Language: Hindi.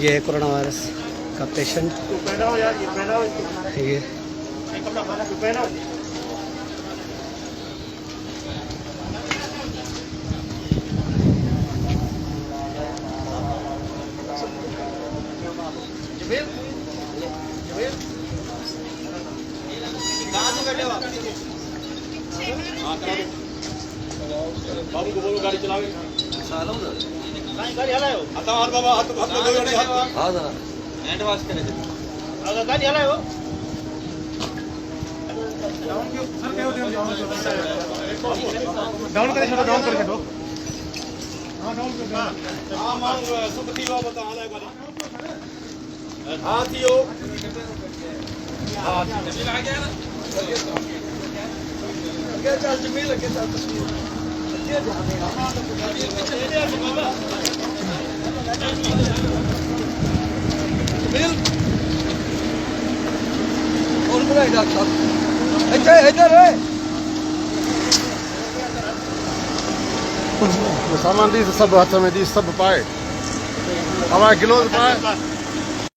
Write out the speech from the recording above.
ये है कोरोना वायरस का पेशेंट। ये बाबू को बोलो गाड़ी चलावे गाड़ी हलायो आता और बाबा हाथ दो गाड़ी हाथ हां जरा हैंड वॉश करे अगर गाड़ी हलायो डाउन करे छोड़ो डाउन करके दो हां डाउन कर हां मांग सुखती बाबा बता हलायो गाड़ी हां थियो हां जमील आ गया ना क्या चल जमील के साथ तस्वीर कौन बोला डॉक्टर साहब? इधर है सामान दी सब हाथ में दी सब पाए हमारे गिलोज पाए